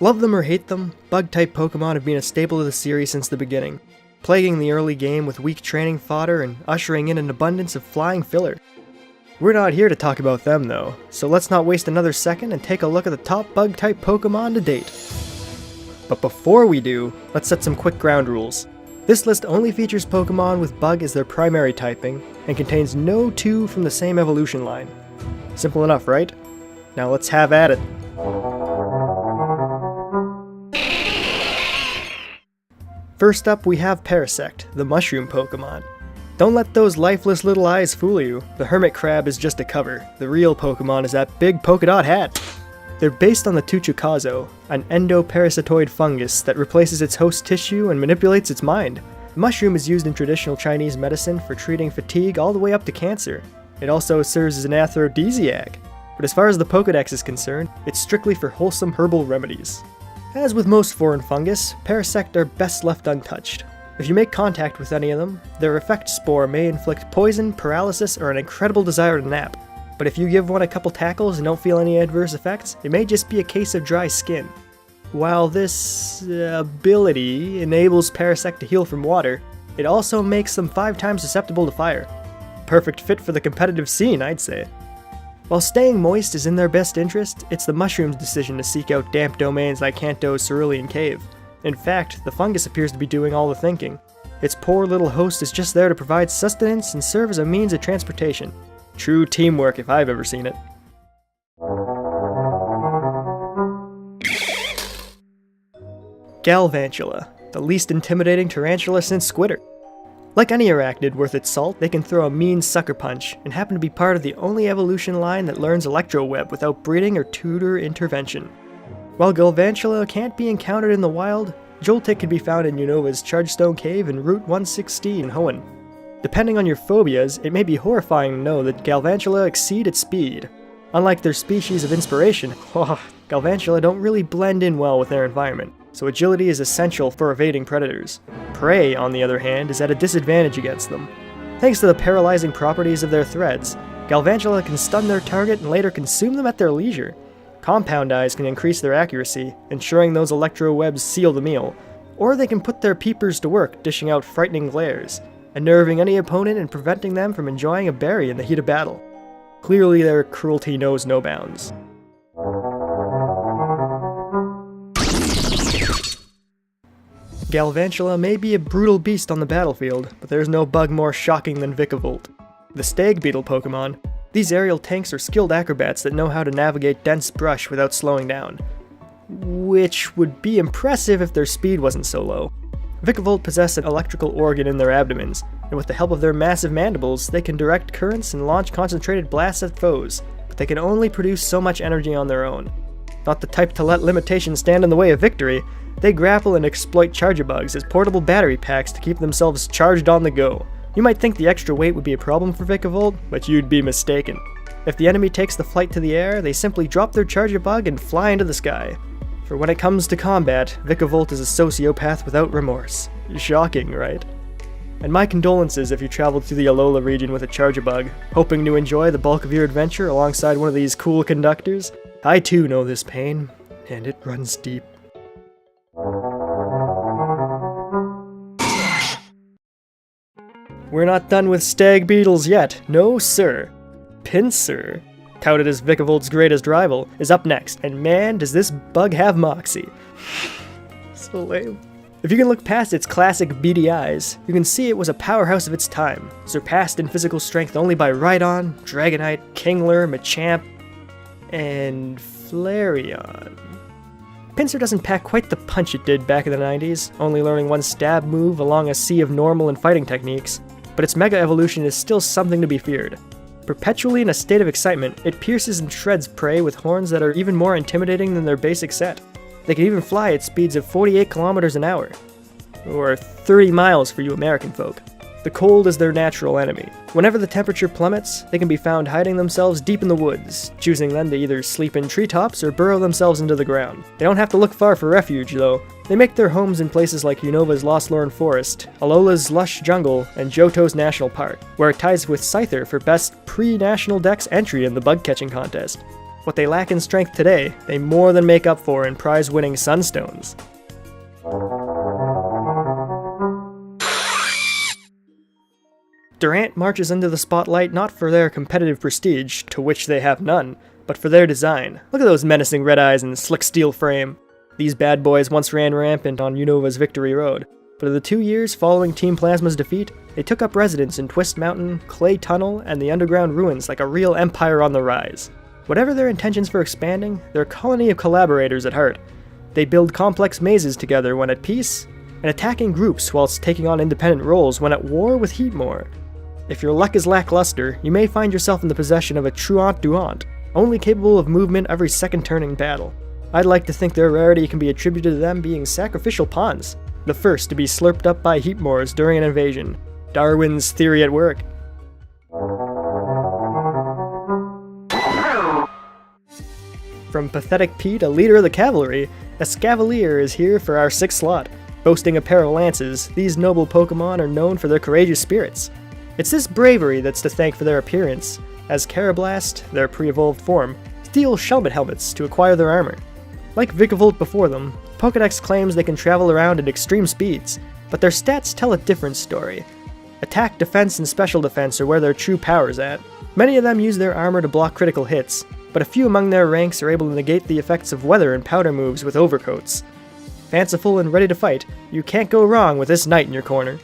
Love them or hate them, bug-type Pokemon have been a staple of the series since the beginning, plaguing the early game with weak training fodder and ushering in an abundance of flying filler. We're not here to talk about them though, so let's not waste another second and take a look at the top bug-type Pokemon to date. But before we do, let's set some quick ground rules. This list only features Pokemon with bug as their primary typing, and contains no two from the same evolution line. Simple enough, right? Now let's have at it. First up, we have Parasept, the mushroom Pokemon. Don't let those lifeless little eyes fool you. The hermit crab is just a cover. The real Pokemon is that big polka dot hat. They're based on the Tuchukazo, an endoparasitoid fungus that replaces its host tissue and manipulates its mind. The mushroom is used in traditional Chinese medicine for treating fatigue all the way up to cancer. It also serves as an aphrodisiac. But as far as the Pokedex is concerned, it's strictly for wholesome herbal remedies. As with most foreign fungus, Parasept are best left untouched. If you make contact with any of them, their effect spore may inflict poison, paralysis, or an incredible desire to nap. But if you give one a couple tackles and don't feel any adverse effects, it may just be a case of dry skin. While this ability enables Parasept to heal from water, it also makes them 5 times susceptible to fire. Perfect fit for the competitive scene, I'd say. While staying moist is in their best interest, it's the mushroom's decision to seek out damp domains like Kanto's Cerulean Cave. In fact, the fungus appears to be doing all the thinking. Its poor little host is just there to provide sustenance and serve as a means of transportation. True teamwork if I've ever seen it. Galvanchola, the least intimidating tarantula since Squitter. Like any arachnid worth its salt, they can throw a mean sucker punch, and happen to be part of the only evolution line that learns Electro Web without breeding or tutor intervention. While Galvanchola can't be encountered in the wild, Joltik can be found in Unova's Chargestone Cave and Route 116 in Hoenn. Depending on your phobias, it may be horrifying to know that Galvanchola exceed its speed. Unlike their species of inspiration, Galvanchola don't really blend in well with their environment, so agility is essential for evading predators. Prey, on the other hand, is at a disadvantage against them. Thanks to the paralyzing properties of their threads, Galvanchola can stun their target and later consume them at their leisure. Compound eyes can increase their accuracy, ensuring those electro webs seal the meal, or they can put their peepers to work dishing out frightening glares, unnerving any opponent and preventing them from enjoying a berry in the heat of battle. Clearly their cruelty knows no bounds. Galvanchola may be a brutal beast on the battlefield, but there's no bug more shocking than Vicavolt. The stag beetle Pokemon, these aerial tanks are skilled acrobats that know how to navigate dense brush without slowing down. Which would be impressive if their speed wasn't so low. Vicavolt possess an electrical organ in their abdomens, and with the help of their massive mandibles, they can direct currents and launch concentrated blasts at foes, but they can only produce so much energy on their own. Not the type to let limitations stand in the way of victory, they grapple and exploit charge-a-bugs as portable battery packs to keep themselves charged on the go. You might think the extra weight would be a problem for Vicavolt, but you'd be mistaken. If the enemy takes the flight to the air, they simply drop their charge-a-bug and fly into the sky. For when it comes to combat, Vicavolt is a sociopath without remorse. Shocking, right? And my condolences if you traveled through the Alola region with a charge-a-bug, hoping to enjoy the bulk of your adventure alongside one of these cool conductors. I too know this pain, and it runs deep. We're not done with stag beetles yet, no sir. Pinsir, touted as Vicavolt's greatest rival, is up next, and man does this bug have moxie. So lame. If you can look past its classic beady eyes, you can see it was a powerhouse of its time, surpassed in physical strength only by Rhydon, Dragonite, Kingler, Machamp, and Flareon. Pinsir doesn't pack quite the punch it did back in the 90s, only learning one stab move along a sea of normal and fighting techniques, but its mega evolution is still something to be feared. Perpetually in a state of excitement, it pierces and shreds prey with horns that are even more intimidating than their basic set. They can even fly at speeds of 48 kilometers an hour, or 30 miles for you American folk. The cold is their natural enemy. Whenever the temperature plummets, they can be found hiding themselves deep in the woods, choosing then to either sleep in treetops or burrow themselves into the ground. They don't have to look far for refuge, though. They make their homes in places like Unova's Lostlorn Forest, Alola's lush jungle, and Johto's National Park, where it ties with Scyther for best pre-National Dex entry in the bug-catching contest. What they lack in strength today, they more than make up for in prize-winning Sunstones. Durant marches into the spotlight not for their competitive prestige, to which they have none, but for their design. Look at those menacing red eyes and slick steel frame. These bad boys once ran rampant on Unova's Victory Road, but in the 2 years following Team Plasma's defeat, they took up residence in Twist Mountain, Clay Tunnel, and the underground ruins like a real empire on the rise. Whatever their intentions for expanding, they're a colony of collaborators at heart. They build complex mazes together when at peace, and attacking groups whilst taking on independent roles when at war with Heatmore. If your luck is lackluster, you may find yourself in the possession of a truant Durant, only capable of movement every second turn in battle. I'd like to think their rarity can be attributed to them being sacrificial pawns, the first to be slurped up by Heatmores during an invasion. Darwin's theory at work. From Pathetic Pete, a leader of the cavalry, Escavalier is here for our 6th slot. Boasting a pair of lances, these noble Pokemon are known for their courageous spirits. It's this bravery that's to thank for their appearance, as Carablast, their pre-evolved form, steal Shelmet helmets to acquire their armor. Like Vicavolt before them, Pokedex claims they can travel around at extreme speeds, but their stats tell a different story. Attack, defense, and special defense are where their true power is at. Many of them use their armor to block critical hits, but a few among their ranks are able to negate the effects of weather and powder moves with overcoats. Fanciful and ready to fight, you can't go wrong with this knight in your corner.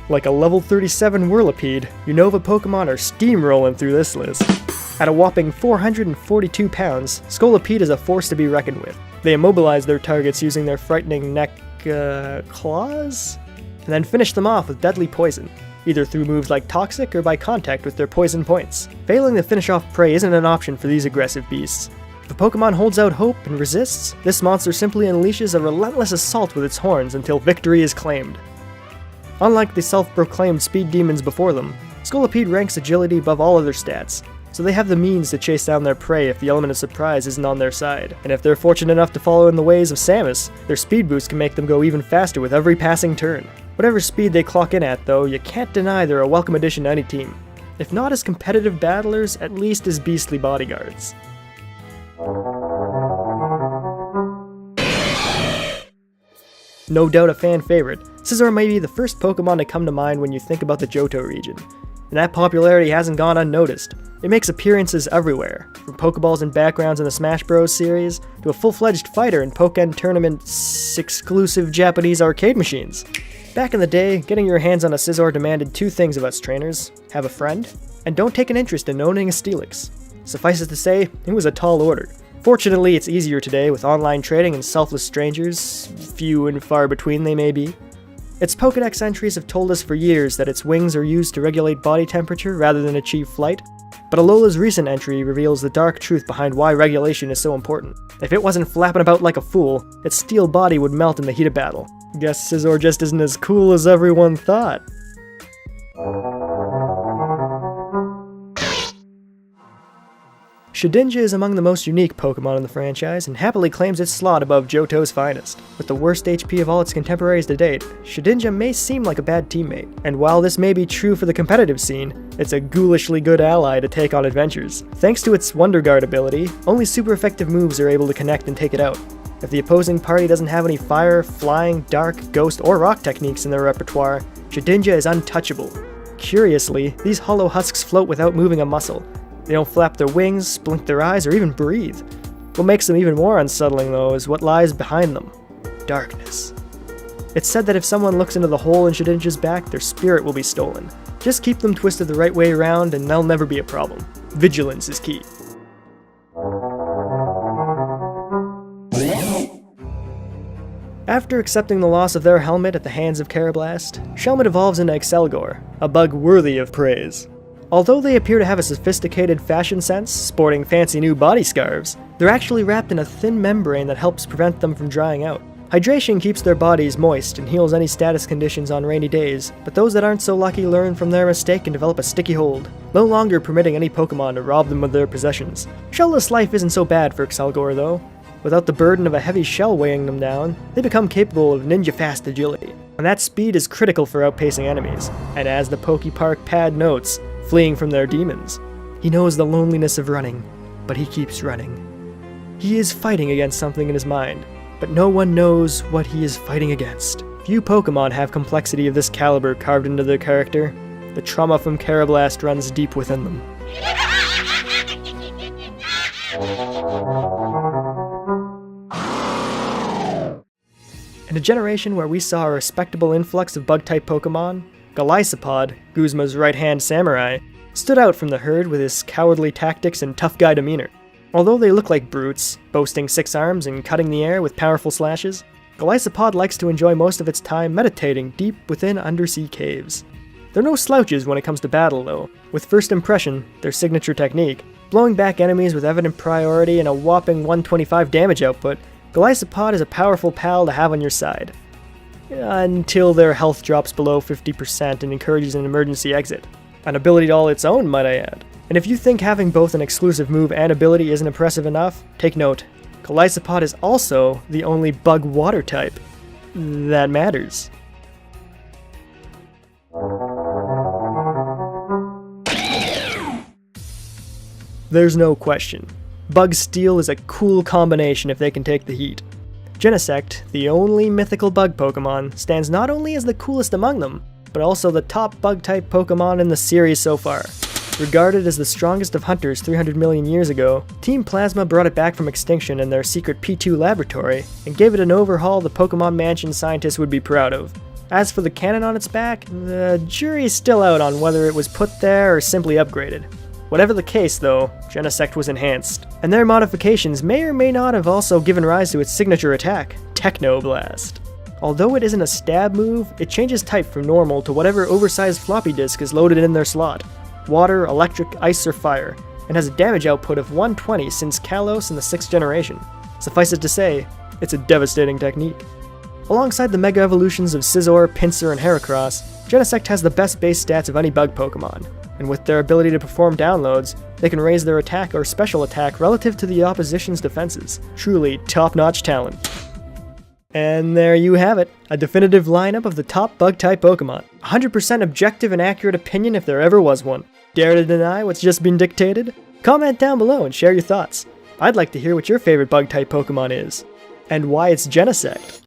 Like a level 37 Whirlipede, Unova Pokemon are steamrolling through this list. At a whopping 442 pounds, Scolipede is a force to be reckoned with. They immobilize their targets using their frightening neck claws, and then finish them off with deadly poison, either through moves like Toxic or by contact with their poison points. Failing to finish off prey isn't an option for these aggressive beasts. If a Pokemon holds out hope and resists, this monster simply unleashes a relentless assault with its horns until victory is claimed. Unlike the self-proclaimed speed demons before them, Scolipede ranks agility above all other stats, so they have the means to chase down their prey if the element of surprise isn't on their side. And if they're fortunate enough to follow in the ways of Samus, their speed boost can make them go even faster with every passing turn. Whatever speed they clock in at, though, you can't deny they're a welcome addition to any team. If not as competitive battlers, at least as beastly bodyguards. No doubt a fan favorite, Scizor may be the first Pokemon to come to mind when you think about the Johto region. And that popularity hasn't gone unnoticed. It makes appearances everywhere, from Pokeballs and backgrounds in the Smash Bros. Series, to a full-fledged fighter in Pokken Tournament's exclusive Japanese arcade machines. Back in the day, getting your hands on a Scizor demanded 2 things of us trainers: have a friend, and don't take an interest in owning a Steelix. Suffice it to say, it was a tall order. Fortunately, it's easier today with online trading and selfless strangers, few and far between they may be. Its Pokedex entries have told us for years that its wings are used to regulate body temperature rather than achieve flight, but Alola's recent entry reveals the dark truth behind why regulation is so important. If it wasn't flapping about like a fool, its steel body would melt in the heat of battle. Guess Scizor just isn't as cool as everyone thought. Shedinja is among the most unique Pokemon in the franchise and happily claims its slot above Johto's finest. With the worst HP of all its contemporaries to date, Shedinja may seem like a bad teammate, and while this may be true for the competitive scene, it's a ghoulishly good ally to take on adventures. Thanks to its Wonder Guard ability, only super effective moves are able to connect and take it out. If the opposing party doesn't have any fire, flying, dark, ghost, or rock techniques in their repertoire, Shedinja is untouchable. Curiously, these hollow husks float without moving a muscle. They don't flap their wings, blink their eyes, or even breathe. What makes them even more unsettling, though, is what lies behind them. Darkness. It's said that if someone looks into the hole in Shedinja's back, their spirit will be stolen. Just keep them twisted the right way around and they'll never be a problem. Vigilance is key. After accepting the loss of their helmet at the hands of Carablast, Shelmet evolves into Accelgor, a bug worthy of praise. Although they appear to have a sophisticated fashion sense, sporting fancy new body scarves, they're actually wrapped in a thin membrane that helps prevent them from drying out. Hydration keeps their bodies moist and heals any status conditions on rainy days, but those that aren't so lucky learn from their mistake and develop a sticky hold, no longer permitting any Pokemon to rob them of their possessions. Shellless life isn't so bad for Accelgor though. Without the burden of a heavy shell weighing them down, they become capable of ninja-fast agility. and that speed is critical for outpacing enemies, and as the Pokepark pad notes, fleeing from their demons. He knows the loneliness of running, but he keeps running. He is fighting against something in his mind, but no one knows what he is fighting against. Few Pokemon have complexity of this caliber carved into their character. The trauma from Carablast runs deep within them. In a generation where we saw a respectable influx of bug-type Pokemon, Lysapod, Guzma's right-hand samurai, stood out from the herd with his cowardly tactics and tough guy demeanor. Although they look like brutes, boasting 6 arms and cutting the air with powerful slashes, Lysapod likes to enjoy most of its time meditating deep within undersea caves. They're no slouches when it comes to battle though, with First Impression, their signature technique, blowing back enemies with evident priority and a whopping 125 damage output. Lysapod is a powerful pal to have on your side. Until their health drops below 50% and encourages an emergency exit. An ability all its own, might I add. And if you think having both an exclusive move and ability isn't impressive enough, take note. Lysapod is also the only bug water type that matters. There's no question. Bug Steel is a cool combination if they can take the heat. Genesect, the only mythical bug Pokemon, stands not only as the coolest among them, but also the top bug-type Pokemon in the series so far. Regarded as the strongest of hunters 300 million years ago, Team Plasma brought it back from extinction in their secret P2 laboratory and gave it an overhaul the Pokemon Mansion scientists would be proud of. As for the cannon on its back, the jury's still out on whether it was put there or simply upgraded. Whatever the case though, Genesect was enhanced, and their modifications may or may not have also given rise to its signature attack, Technoblast. Although it isn't a stab move, it changes type from normal to whatever oversized floppy disk is loaded in their slot. Water, electric, ice, or fire, and has a damage output of 120 since Kalos in the 6th generation. Suffice it to say, it's a devastating technique. Alongside the Mega Evolutions of Scizor, Pinsir, and Heracross, Genesect has the best base stats of any bug Pokemon, and with their ability to perform downloads, they can raise their attack or special attack relative to the opposition's defenses. Truly top-notch talent. And there you have it, a definitive lineup of the top bug-type Pokemon. 100% objective and accurate opinion if there ever was one. Dare to deny what's just been dictated? Comment down below and share your thoughts. I'd like to hear what your favorite bug-type Pokemon is, and why it's Genesect.